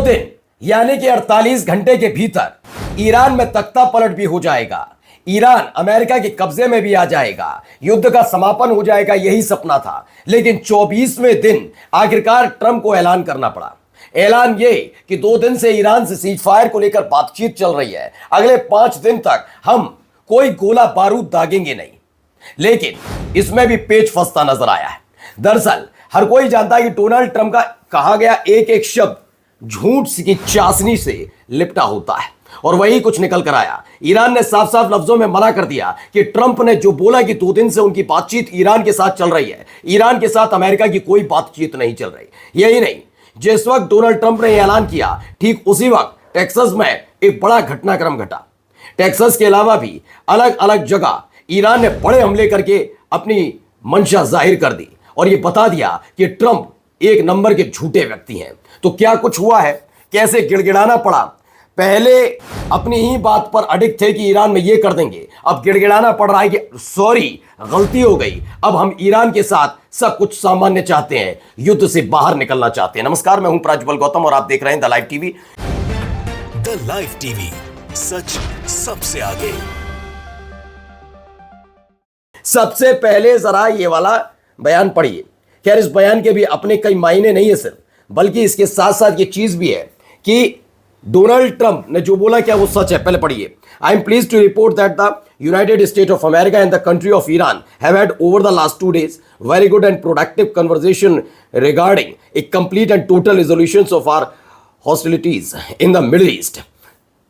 दिन यानी कि 48 घंटे के भीतर ईरान में तख्ता पलट भी हो जाएगा, ईरान अमेरिका के कब्जे में भी आ जाएगा, युद्ध का समापन हो जाएगा, यही सपना था। लेकिन 24वें दिन आखिरकार ट्रंप को ऐलान करना पड़ा। ऐलान ये कि 2 दिन से ईरान से सीज फायर को लेकर बातचीत चल रही है, अगले 5 दिन तक हम कोई गोला बारूद दागेंगे नहीं। लेकिन इसमें भी पेच फंसता नजर आया है। दरअसल हर कोई जानता है कि डोनाल्ड ट्रंप का कहा गया एक एक शब्द झूठ की चाशनी से लिपटा होता है, और वही कुछ निकल कर आया। ईरान ने साफ साफ लफ्जों में मना कर दिया कि ट्रंप ने जो बोला कि 2 दिन से उनकी बातचीत ईरान के साथ चल रही है, ईरान के साथ अमेरिका की कोई बातचीत नहीं चल रही। यही नहीं, जिस वक्त डोनाल्ड ट्रंप ने ऐलान किया ठीक उसी वक्त टेक्सास में एक बड़ा घटनाक्रम घटा। टेक्सास के अलावा भी अलग अलग जगह ईरान ने बड़े हमले करके अपनी मंशा जाहिर कर दी और यह बता दिया कि ट्रंप एक नंबर के झूठे व्यक्ति हैं। तो क्या कुछ हुआ है, कैसे गिड़गिड़ाना पड़ा। पहले अपनी ही बात पर अडिग थे कि ईरान में ये कर देंगे, अब गिड़गिड़ाना पड़ रहा है कि सॉरी गलती हो गई, अब हम ईरान के साथ सब कुछ सामान्य चाहते हैं, युद्ध से बाहर निकलना चाहते हैं। नमस्कार, मैं हूं प्रज्वल गौतम और आप देख रहे हैं the live TV. The live TV, सच सबसे आगे। सबसे पहले जरा ये वाला बयान पढ़िए। खैर, इस बयान के भी अपने कई मायने नहीं है सिर्फ, बल्कि इसके साथ साथ ये चीज भी है कि डोनाल्ड ट्रंप ने जो बोला क्या वो सच है। पहले पढ़िए। I am please to report that the United State of America and the country of Iran have had over the last 2 days very good and productive conversation regarding a complete and total resolutions of our hostilities in the Middle East।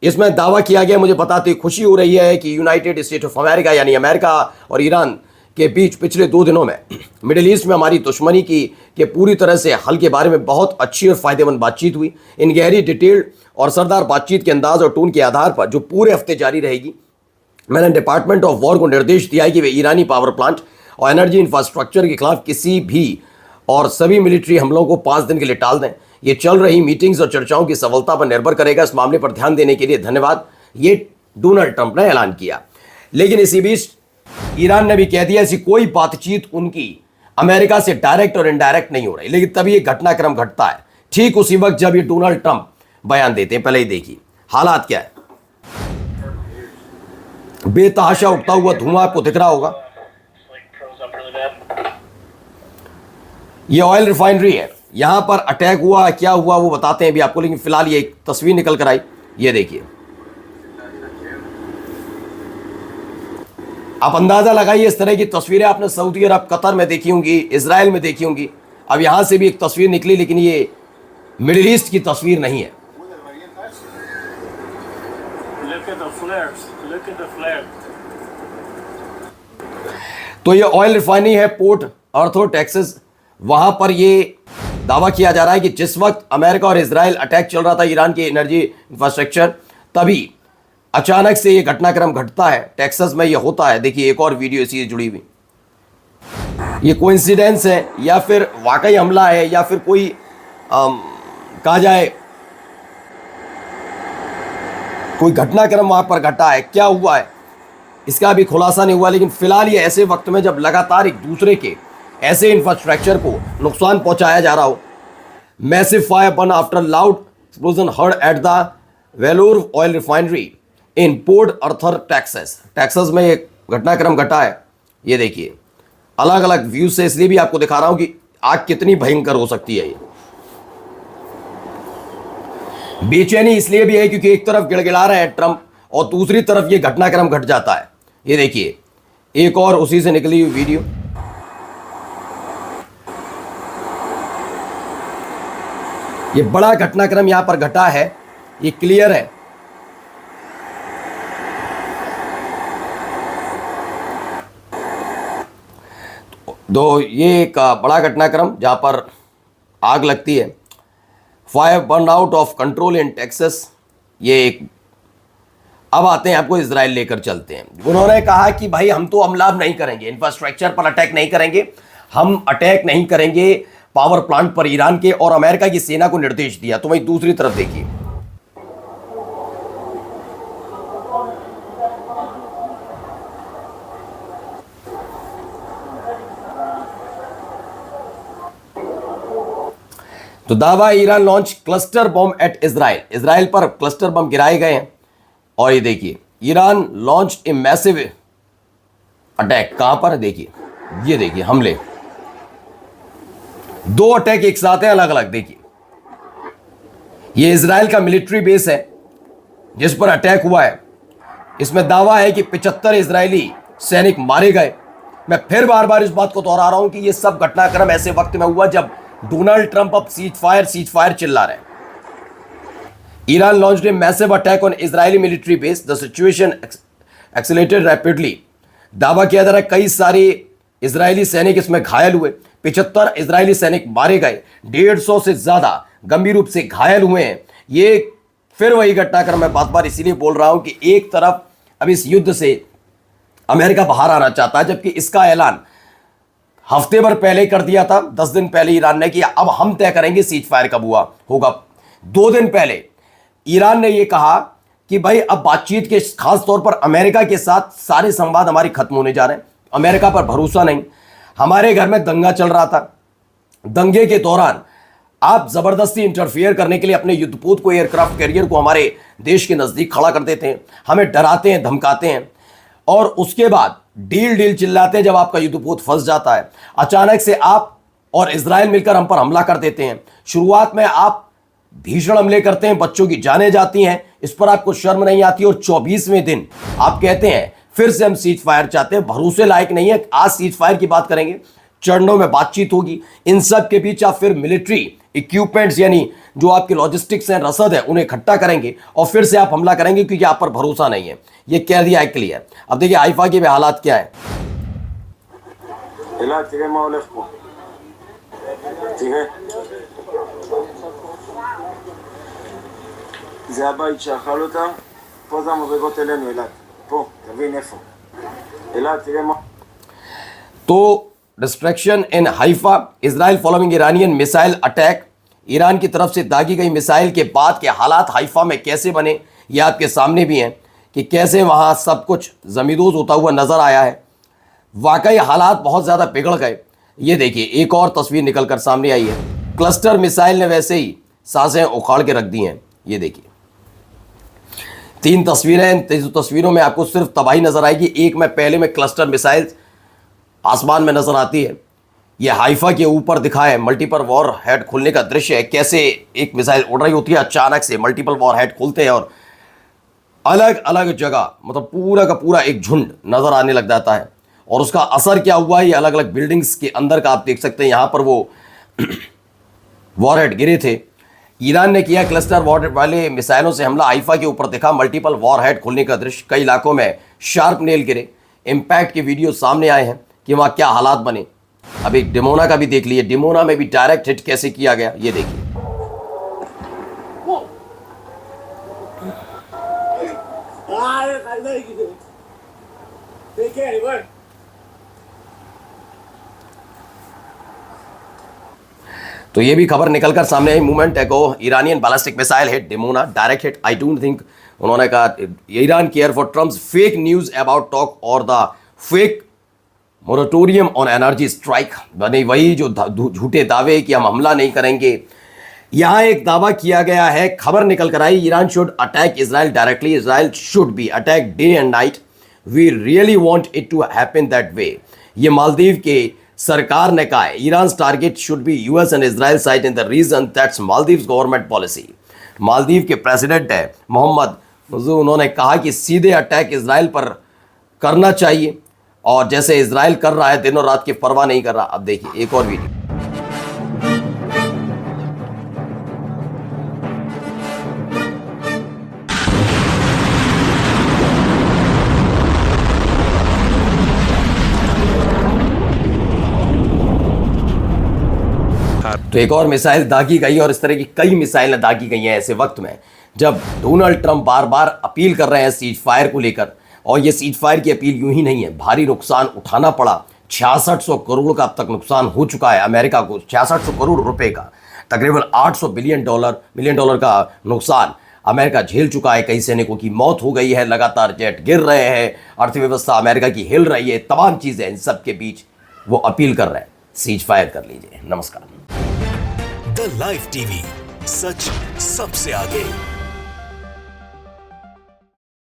इसमें दावा किया गया, मुझे बताते खुशी हो रही है कि यूनाइटेड स्टेट ऑफ अमेरिका यानी अमेरिका और ईरान के बीच पिछले 2 दिनों में मिडिल ईस्ट में हमारी दुश्मनी की पूरी तरह से हल के बारे में बहुत अच्छी और फायदेमंद बातचीत हुई। इन गहरी डिटेल्ड और असरदार बातचीत के अंदाज और टोन के आधार पर जो पूरे हफ्ते जारी रहेगी, मैंने डिपार्टमेंट ऑफ वॉर को निर्देश दिया है कि वे ईरानी पावर प्लांट और एनर्जी इंफ्रास्ट्रक्चर के खिलाफ किसी भी और सभी मिलिट्री हमलों को 5 दिन के लिए टाल दें। ये चल रही मीटिंग्स और चर्चाओं की सफलता पर निर्भर करेगा। इस मामले पर ध्यान देने के लिए धन्यवाद, ये डोनाल्ड ट्रंप ने ऐलान किया। लेकिन इसी बीच ईरान ने भी कह दिया ऐसी कोई बातचीत उनकी अमेरिका से डायरेक्ट और इनडायरेक्ट नहीं हो रही। लेकिन तभी ये घटनाक्रम घटता है ठीक उसी वक्त जब ये डोनाल्ड ट्रंप बयान देते हैं। पहले ही देखिए हालात क्या है। बेतहाशा उठता हुआ धुआं आपको दिख रहा होगा, ये ऑयल रिफाइनरी है, यहां पर अटैक हुआ, क्या हुआ वो बताते हैं भी आपको। लेकिन फिलहाल ये एक तस्वीर निकल कर आई, ये देखिए। आप अंदाजा लगाइए, इस तरह की तस्वीरें आपने सऊदी अरब, कतर में देखी होंगी, इजराइल में देखी होंगी। अब यहां से भी एक तस्वीर निकली, लेकिन ये मिडिल ईस्ट की तस्वीर नहीं है। तो ये ऑयल रिफाइनरी है पोर्ट अर्थो टेक्सास। वहां पर ये दावा किया जा रहा है कि जिस वक्त अमेरिका और इजराइल अटैक चल रहा था ईरान के एनर्जी इंफ्रास्ट्रक्चर, तभी अचानक से ये घटनाक्रम घटता है। टेक्सास में ये होता है। देखिए एक और वीडियो इसी से जुड़ी हुई। ये कोइंसिडेंस है या फिर वाकई हमला है या फिर कोई कहा जाए कोई घटनाक्रम वहां पर घटा है, क्या हुआ है इसका भी खुलासा नहीं हुआ। लेकिन फिलहाल ये ऐसे वक्त में जब लगातार एक दूसरे के ऐसे इंफ्रास्ट्रक्चर को नुकसान पहुंचाया जा रहा हो। Massive fire burn after loud explosion heard at the Valero oil refinery in Port Arthur Texas. Texas में एक घटनाक्रम घटा है। ये देखिए अलग अलग व्यू से, इसलिए भी आपको दिखा रहा हूं कि आग कितनी भयंकर हो सकती है। ये बेचैनी इसलिए भी है क्योंकि एक तरफ गिड़गिड़ा रहे हैं ट्रंप और दूसरी तरफ ये घटनाक्रम घट जाता है। ये देखिए एक और उसी से निकली हुई वीडियो। ये बड़ा घटनाक्रम यहां पर घटा है, ये क्लियर है। तो ये एक बड़ा घटनाक्रम जहां पर आग लगती है। Fire burn out of control in Texas. ये एक, अब आते हैं आपको इजराइल लेकर चलते हैं। उन्होंने कहा कि भाई हम तो हमला नहीं करेंगे, इंफ्रास्ट्रक्चर पर अटैक नहीं करेंगे, हम अटैक नहीं करेंगे पावर प्लांट पर ईरान के, और अमेरिका की सेना को निर्देश दिया। तो वहीं दूसरी तरफ देखिए तो दावा, Iran launch cluster bomb at Israel, Israel पर क्लस्टर बम गिराए गए हैं। और ये देखिए, Iran launch a massive attack, कहां पर, देखिए ये देखिए हमले, 2 अटैक एक साथ हैं अलग अलग। देखिए ये इजराइल का मिलिट्री बेस है जिस पर अटैक हुआ है। इसमें दावा है कि 75 इजरायली सैनिक मारे गए। मैं फिर बार बार इस बात को दोहरा रहा हूं कि यह सब घटनाक्रम ऐसे वक्त में हुआ जब डोनाल्ड ट्रंप अब सीज फायर चिल्ला रहे हैं। Iran launched a massive attack on Israeli military base, the situation accelerated rapidly. दावा किया जा रहा है कई सारे इजरायली सैनिक इसमें घायल हुए, 75 इजरायली सैनिक मारे गए, 150 से ज्यादा गंभीर रूप से घायल हुए हैं। ये फिर वही घटनाक्रम मैं बार बार इसीलिए बोल रहा हूं कि एक तरफ अब इस युद्ध से अमेरिका बाहर आना चाहता है, जबकि इसका ऐलान हफ्ते भर पहले कर दिया था, 10 दिन पहले ईरान ने किया। अब हम तय करेंगे सीज फायर कब हुआ होगा। 2 दिन पहले ईरान ने यह कहा कि भाई अब बातचीत के खास तौर पर अमेरिका के साथ सारे संवाद हमारे खत्म होने जा रहे हैं, अमेरिका पर भरोसा नहीं। हमारे घर में दंगा चल रहा था, दंगे के दौरान आप जबरदस्ती इंटरफियर करने के लिए अपने युद्धपोत को, एयरक्राफ्ट कैरियर को हमारे देश के नजदीक खड़ा कर देते हैं, हमें डराते हैं, धमकाते हैं, और उसके बाद डील चिल्लाते हैं। जब आपका युद्धपोत फंस जाता है, अचानक से आप और इजराइल मिलकर हम पर हमला कर देते हैं। शुरुआत में आप भीषण हमले करते हैं, बच्चों की जानें जाती हैं, इस पर आपको शर्म नहीं आती, और 24वें दिन आप कहते हैं फिर से हम सीज फायर चाहते हैं, भरोसे लायक नहीं है। आज सीज फायर की बात करेंगे, चरणों में बातचीत होगी, इन सब के बीच आप फिर मिलिट्री इक्विपमेंट्स यानी जो आपके लॉजिस्टिक्स हैं, रसद है, उन्हें इकट्ठा करेंगे और फिर से आप हमला करेंगे क्योंकि आप पर भरोसा नहीं है। ये कह दिया है क्लियर। अब देखिए हाइफा के भी हालात क्या है। זה הבית שאכל אותה, פה זה המדרגות אלינו, אלעד. פה, תבין איפה. אלעד, תראה מה... तो डिस्ट्रैक्शन इन Haifa, Israel following Iranian missile attack. Iran की तरफ से दागी गई मिसाइल के बाद के हालात हाइफा में कैसे बने, ये आपके सामने भी हैं कि कैसे वहाँ सब कुछ जमींदोज होता हुआ नजर आया है। वाकई हालात बहुत ज़्यादा बिगड़ गए। ये देखिए एक और तस्वीर निकल कर सामने आई है, क्लस्टर मिसाइल ने वैसे ही सांसें उखाड़ के रख दी हैं। ये देखिए 3 तस्वीरें, इन तस्वीरों में आपको सिर्फ तबाही नजर आएगी। एक में पहले में क्लस्टर मिसाइल आसमान में नजर आती है, यह हाइफा के ऊपर दिखा है, मल्टीपल वॉर हेड खुलने का दृश्य है, कैसे एक मिसाइल उड़ रही होती है, अचानक से मल्टीपल वॉर हेड खुलते हैं और अलग अलग जगह मतलब पूरा का पूरा एक झुंड नजर आने लग जाता है। और उसका असर क्या हुआ है, ये अलग अलग बिल्डिंग्स के अंदर का आप देख सकते हैं। यहाँ पर वो वॉर हेड गिरे थे। ईरान ने किया क्लस्टर वॉर वाले मिसाइलों से हमला, हाइफा के ऊपर दिखा मल्टीपल वॉर हेड खुलने का दृश्य, कई इलाकों में शार्प नेल गिरे, इम्पैक्ट के वीडियो सामने आए हैं कि वहाँ क्या हालात बने। अब एक डिमोना का भी देख लिए, डिमोना में भी डायरेक्ट हिट कैसे किया गया, ये देखिए। तो ये भी खबर निकलकर सामने आई, मूवमेंट एको Iranian ballistic missile hit Dimona, direct hit. I don't think, उन्होंने कहा Iran care for Trump's fake news about talk और the fake moratorium on energy strike. बने वही जो झूठे दावे कि हम हमला नहीं करेंगे। यहां एक दावा किया गया है, खबर निकल कर आई, Iran should attack Israel directly, Israel should be attack day and night, we really want it to happen that way. ये मालदीव के सरकार ने कहा है, Iran target should be US and Israel side in the region that's Maldives government policy. Maldives के president है मोहम्मद मुज़ू, उन्होंने कहा कि सीधे अटैक इजराइल पर करना चाहिए, और जैसे इजराइल कर रहा है दिनों रात की परवाह नहीं कर रहा। अब देखिए एक और वीडियो। तो एक और मिसाइल दागी गई, और इस तरह की कई मिसाइलें दागी गई हैं ऐसे वक्त में जब डोनाल्ड ट्रंप बार बार अपील कर रहे हैं सीज फायर को लेकर। और ये सीज फायर की अपील यूं ही नहीं है, भारी नुकसान उठाना पड़ा। 6600 करोड़ का अब तक नुकसान हो चुका है अमेरिका को, 6600 करोड़ रुपए का, तकरीबन 800 मिलियन डॉलर का नुकसान अमेरिका झेल चुका है। कई सैनिकों की मौत हो गई है, लगातार जेट गिर रहे हैं, अर्थव्यवस्था अमेरिका की हिल रही है, तमाम चीजें, इन सब के बीच वो अपील कर रहे हैं सीज फायर कर लीजिए। नमस्कार। द द लाइव टीवी, सच सबसे आगे।